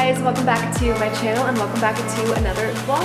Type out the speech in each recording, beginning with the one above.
guys, welcome back to my channel and welcome back to another vlog.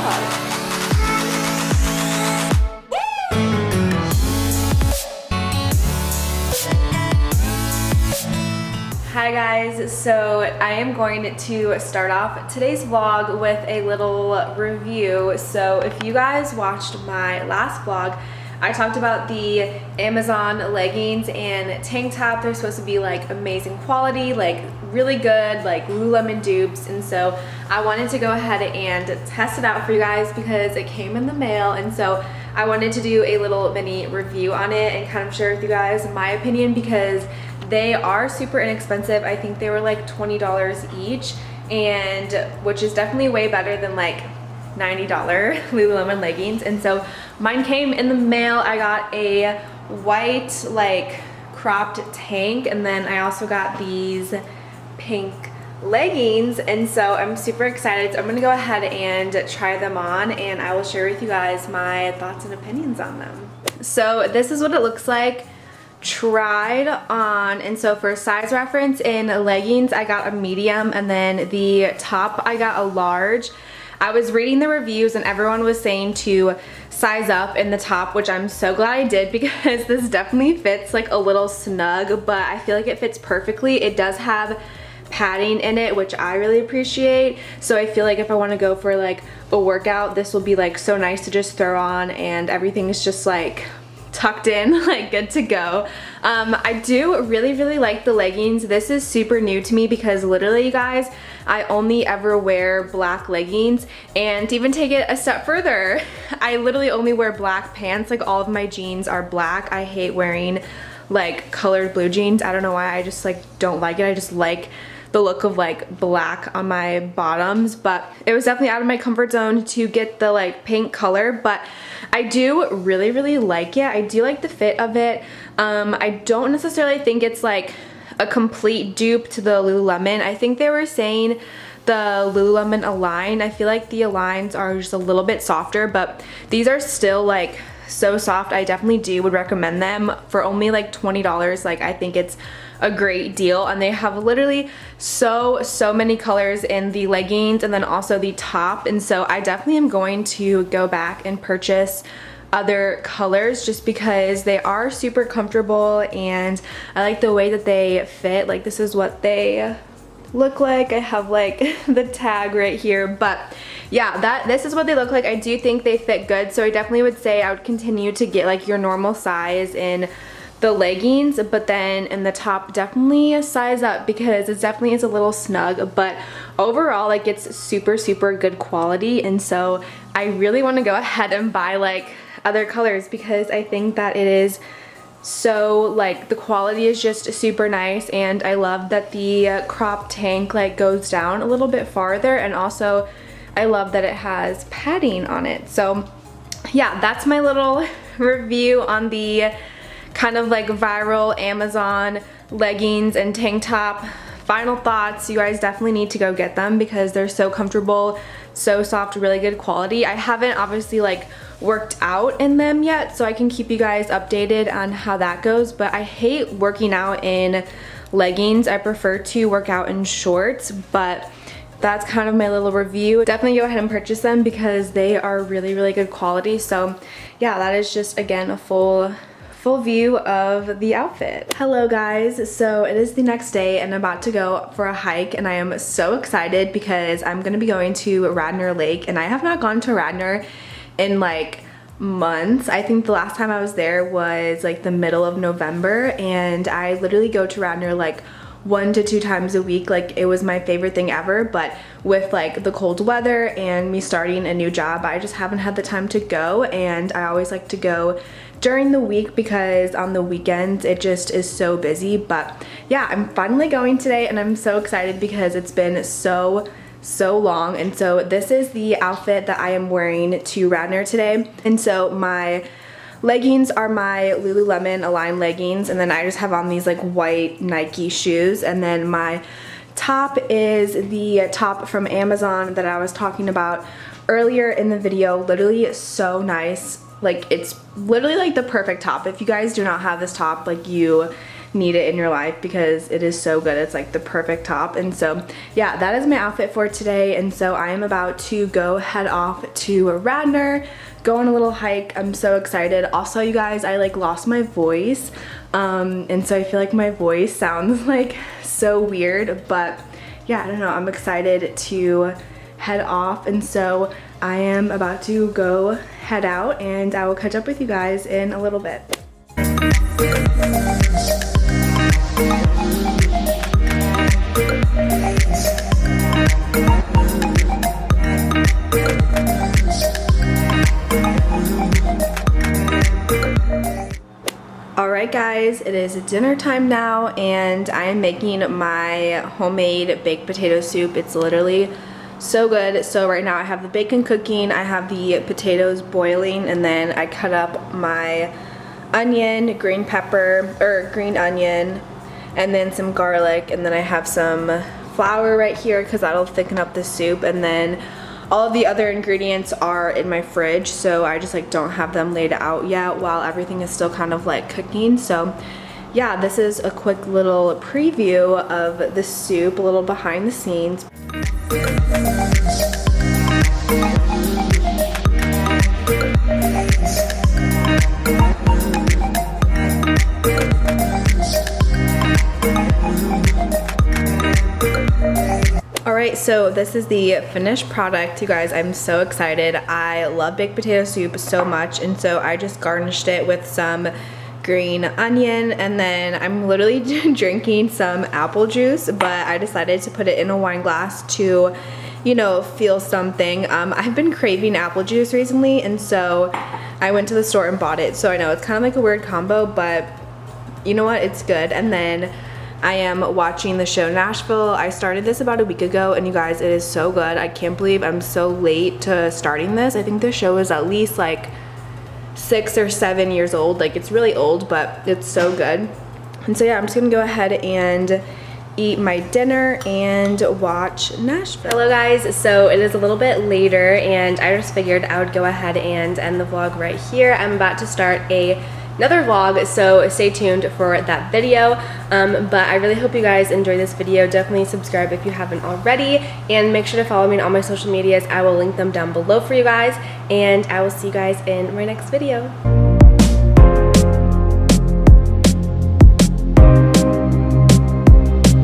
Hi guys, so I am going to start off today's vlog with a little review. So if you guys watched my last vlog, I talked about the Amazon leggings and tank top. They're supposed to be like amazing quality, like really good, like Lululemon dupes. And so I wanted to go ahead and test it out for you guys because it came in the mail. And so I wanted to do a little mini review on it and kind of share with you guys my opinion because they are super inexpensive. I think they were like $20 each, and which is definitely way better than like $90 Lululemon leggings. And so mine came in the mail. I got a white like cropped tank, and then I also got these pink leggings, and so I'm super excited. So I'm gonna go ahead and try them on and I will share with you guys my thoughts and opinions on them. So this is what it looks like tried on. And so for size reference, in leggings I got a medium, and then the top I got a large. I was reading the reviews and everyone was saying to size up in the top, which I'm so glad I did because this definitely fits like a little snug, but I feel like it fits perfectly. It does have padding in it, which I really appreciate. So I feel like if I want to go for like a workout, this will be like so nice to just throw on, and everything is just like tucked in, like good to go. I do really like the leggings. This is super new to me because literally, you guys, I only ever wear black leggings, and to even take it a step further, I literally only wear black pants. Like all of my jeans are black. I hate wearing like colored blue jeans. I don't know why, I just like don't like it. I just like the look of like black on my bottoms, but it was definitely out of my comfort zone to get the like pink color, but I do really like it. I do like the fit of it. I don't necessarily think it's like a complete dupe to the Lululemon. I think they were saying the Lululemon Align. I feel like the Aligns are just a little bit softer, but these are still like so soft. I definitely would recommend them for only like $20. Like I think it's a great deal, and they have literally so many colors in the leggings and then also the top, and so I definitely am going to go back and purchase other colors just because they are super comfortable and I like the way that they fit. Like this is what they look like. I have like the tag right here, but yeah, this is what they look like. I do think they fit good, so I definitely would say I would continue to get like your normal size in the leggings, but then in the top definitely a size up because it definitely is a little snug, but overall like it's super good quality. And so I really want to go ahead and buy like other colors because I think that it is so like the quality is just super nice, and I love that the crop tank like goes down a little bit farther, and also I love that it has padding on it. So yeah, that's my little review on the kind of like viral Amazon leggings and tank top. Final thoughts, you guys definitely need to go get them because they're so comfortable, so soft, really good quality. I haven't obviously like worked out in them yet, so I can keep you guys updated on how that goes, but I hate working out in leggings. I prefer to work out in shorts, but that's kind of my little review. Definitely go ahead and purchase them because they are really good quality. So yeah, that is just again a full view of the outfit. Hello guys, so it is the next day and I'm about to go for a hike, and I am so excited because I'm gonna be going to Radnor Lake, and I have not gone to Radnor in like months. I think the last time I was there was like the middle of November, and I literally go to Radnor like 1 to 2 times a week. Like it was my favorite thing ever, but with like the cold weather and me starting a new job, I just haven't had the time to go, and I always like to go during the week because on the weekends it just is so busy. But yeah, I'm finally going today and I'm so excited because it's been so long. And so this is the outfit that I am wearing to Radnor today. And so my leggings are my Lululemon Align leggings, and then I just have on these like white Nike shoes, and then my top is the top from Amazon that I was talking about earlier in the video. Literally so nice. Like it's literally like the perfect top. If you guys do not have this top, like you need it in your life because it is so good. It's like the perfect top. And so yeah, that is my outfit for today. And so I am about to go head off to Radnor, go on a little hike. I'm so excited. Also, you guys, I like lost my voice. And so I feel like my voice sounds like so weird, but yeah, I don't know. I'm excited to head off. And so I am about to go head out and I will catch up with you guys in a little bit. Alright guys, it is dinner time now and I am making my homemade baked potato soup. It's literally so good. So right now I have the bacon cooking, I have the potatoes boiling, and then I cut up my onion, green onion, and then some garlic, and then I have some flour right here because that'll thicken up the soup, and then all of the other ingredients are in my fridge, so I just like don't have them laid out yet while everything is still kind of like cooking. So yeah, this is a quick little preview of the soup, a little behind the scenes. Alright, so this is the finished product, you guys. I'm so excited. I love baked potato soup so much, and so I just garnished it with some green onion, and then I'm literally drinking some apple juice, but I decided to put it in a wine glass to, you know, feel something. I've been craving apple juice recently, and so I went to the store and bought it. So I know it's kind of like a weird combo, but you know what, it's good. And then I am watching the show Nashville. I started this about a week ago, and you guys, it is so good. I can't believe I'm so late to starting this. I think the show is at least like 6 or 7 years old. Like, it's really old, but it's so good. And so yeah, I'm just gonna go ahead and eat my dinner and watch Nashville. Hello guys, so it is a little bit later and I just figured I would go ahead and end the vlog right here. I'm about to start another vlog, so stay tuned for that video. But I really hope you guys enjoyed this video. Definitely subscribe if you haven't already, and make sure to follow me on all my social medias. I will link them down below for you guys, and I will see you guys in my next video.